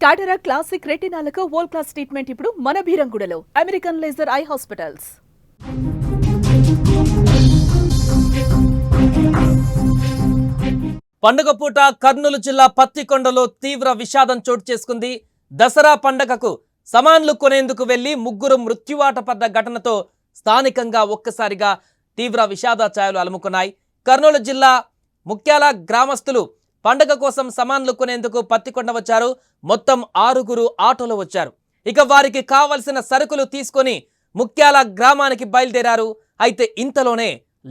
టాటరా classic రెటినాలకు world class treatment ఇప్పుడు మన భీరంగూడలో American laser eye hospitals. పండుగ పూట కర్నూలు జిల్లా పత్తికొండలో తీవ్ర విషాదం చోటు చేసుకుంది. దసరా పండగకు సామాన్లు కొనేందుకు వెళ్లి ముగ్గురు మృత్యువాట పడ్డ ఘటనతో స్థానికంగా ఒక్కసారిగా తీవ్ర విషాద ఛాయలు అలుముకున్నాయి. కర్నూలు జిల్లా ముఖ్యాల గ్రామస్తులు పండగ కోసం సామాన్లు కొనేందుకు పత్తికొండ వచ్చారు. మొత్తం 6 ఆటోలో వచ్చారు. ఇక వారికి కావలసిన సరుకులు తీసుకొని ముఖ్యాల గ్రామానికి బయలుదేరారు. అయితే ఇంతలోనే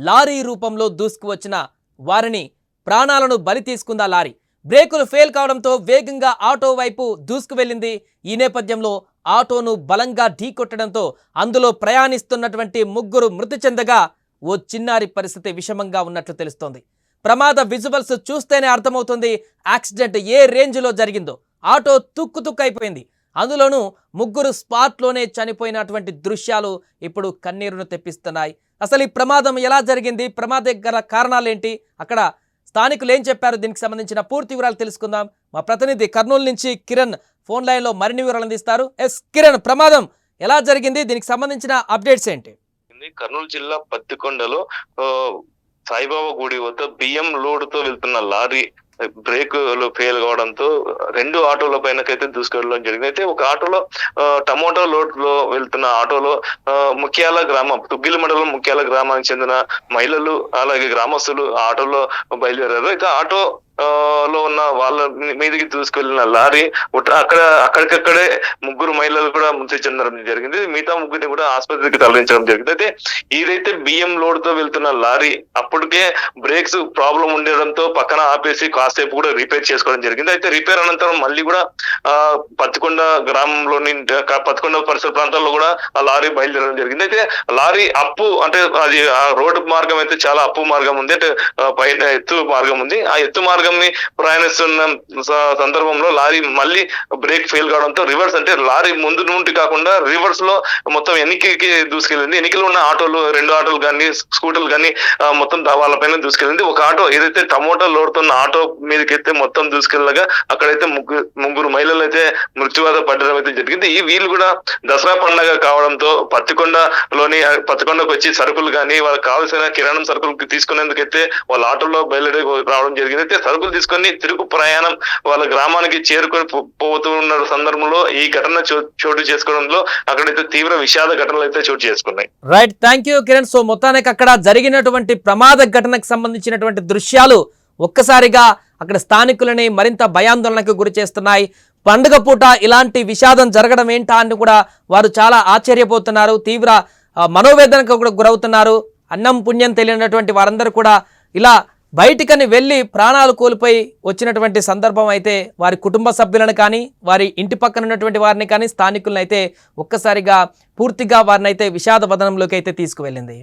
లారీ రూపంలో దూసుకువచ్చిన వారిని ప్రాణాలను బలి తీసుకుందా లారీ. బ్రేకులు ఫెయిల్ కావడంతో వేగంగా ఆటో వైపు దూసుకు వెళ్ళింది. ఈ నేపథ్యంలో ఆటోను బలంగా ఢీకొట్టడంతో అందులో ప్రయాణిస్తున్నటువంటి ముగ్గురు మృతి చెందగా ఓ చిన్నారి పరిస్థితి విషమంగా ఉన్నట్లు తెలుస్తోంది. ప్రమాద విజువల్స్ చూస్తేనే అర్థమవుతుంది యాక్సిడెంట్ ఏ రేంజ్లో జరిగిందో. ఆటో తుక్కు అయిపోయింది. అందులోనూ ముగ్గురు స్పాట్లోనే చనిపోయినటువంటి దృశ్యాలు ఇప్పుడు కన్నీరును తెప్పిస్తున్నాయి. అసలు ఈ ప్రమాదం ఎలా జరిగింది, ప్రమాద గల కారణాలేంటి, అక్కడ స్థానికులు ఏం చెప్పారు, దీనికి సంబంధించిన పూర్తి వివరాలు తెలుసుకుందాం. మా ప్రతినిధి కర్నూలు నుంచి కిరణ్ ఫోన్ లైన్లో మరిన్ని వివరాలు అందిస్తారు. కిరణ్, ప్రమాదం ఎలా జరిగింది, దీనికి సంబంధించిన అప్డేట్స్ ఏంటి? కర్నూలు జిల్లా పత్తికొండలో సాయిబాబా గుడి వద్ద బియ్యం లోడ్ తో వెళ్తున్న లారీ బ్రేకులు ఫెయిల్ కావడంతో 2 ఆటోల పైనకైతే దూసుకెళ్ళడం జరిగింది. అయితే ఒక ఆటోలో టమోటా లోడ్ లో వెళ్తున్న ఆటోలో ముఖ్యాల గ్రామం తుగ్గిలి మండలం ముఖ్యాల గ్రామానికి చెందిన మహిళలు అలాగే గ్రామస్తులు ఆటోలో బయలుదేరారు. ఇక ఆటో లో ఉన్న వాళ్ళ మీదకి దూసుకెళ్లిన లారీ అక్కడికక్కడే ముగ్గురు మహిళలు కూడా మృతి చెందడం జరిగింది. మిగతా ముగ్గురిని కూడా ఆసుపత్రికి తరలించడం జరిగింది. అయితే ఇదైతే బియ్యం లోడ్ తో వెళ్తున్న లారీ అప్పటికే బ్రేక్స్ ప్రాబ్లం ఉండడంతో పక్కన ఆపేసి కాసేపు కూడా రిపేర్ చేసుకోవడం జరిగింది. అయితే రిపేర్ అనంతరం మళ్ళీ కూడా పత్తికొండ గ్రామంలోని పత్తికొండ పరిసర ప్రాంతాల్లో కూడా ఆ లారీ బయలుదేరడం జరిగింది. అయితే లారీ అప్పు అంటే అది ఆ రోడ్డు మార్గం అయితే చాలా అప్పు మార్గం ఉంది, అంటే పైన ఎత్తు మార్గం ఉంది. ఆ ఎత్తు మార్గం ప్రయాణిస్తున్న సందర్భంలో లారీ మళ్ళీ బ్రేక్ ఫెయిల్ కావడంతో రివర్స్, అంటే లారీ ముందు నుండి కాకుండా రివర్స్ లో మొత్తం ఎన్నికకి దూసుకెళ్ళింది. ఎన్నికలో ఉన్న ఆటోలు 2 ఆటోలు కానీ స్కూటర్లు కానీ మొత్తం వాళ్ళపైన దూసుకెళ్ళింది. ఒక ఆటో ఏదైతే టమోటా లోడుతున్న ఆటో మీదకైతే మొత్తం దూసుకెళ్ళగా అక్కడైతే ముగ్గురు మహిళలు అయితే మృత్యువాత పడడం అయితే జరిగింది. వీళ్ళు కూడా దసరా పండుగ కావడంతో పత్తికొండకు వచ్చి సరుకులు కానీ వాళ్ళకి కావాల్సిన కిరాణం సరుకులు తీసుకునేందుకైతే వాళ్ళ ఆటోలో బయలుదేరి రావడం జరిగింది. అయితే సరుకులు తీసుకొని తిరుగు ప్రయాణం వాళ్ళ గ్రామానికి చేరుకొని పోతున్న సందర్భంలో ఈ ఘటన చోటు చేసుకోవడంలో అక్కడైతే తీవ్ర విషాద ఘటనలు అయితే చోటు చేసుకున్నాయి. Right, thank you Kiran. So మొత్తానికి అక్కడ జరిగినటువంటి ప్రమాద ఘటనకు సంబంధించినటువంటి దృశ్యాలు ఒక్కసారిగా అక్కడ స్థానికులని మరింత భయాందోళనకు గురి చేస్తున్నాయి. పండుగ పూట ఇలాంటి విషాదం జరగడం ఏంటా అని కూడా వారు చాలా ఆశ్చర్యపోతున్నారు. తీవ్ర మనోవేదనకు కూడా గురవుతున్నారు. అన్నం పుణ్యం తెలియనటువంటి వారందరూ కూడా ఇలా బయటికని వెళ్ళి ప్రాణాలు కోల్పోయి వచ్చినటువంటి సందర్భం అయితే వారి కుటుంబ సభ్యులను కానీ వారి ఇంటి పక్కన ఉన్నటువంటి వారిని కానీ స్థానికులను అయితే ఒక్కసారిగా పూర్తిగా వారిని అయితే విషాద వదనంలోకి అయితే తీసుకువెళ్ళింది.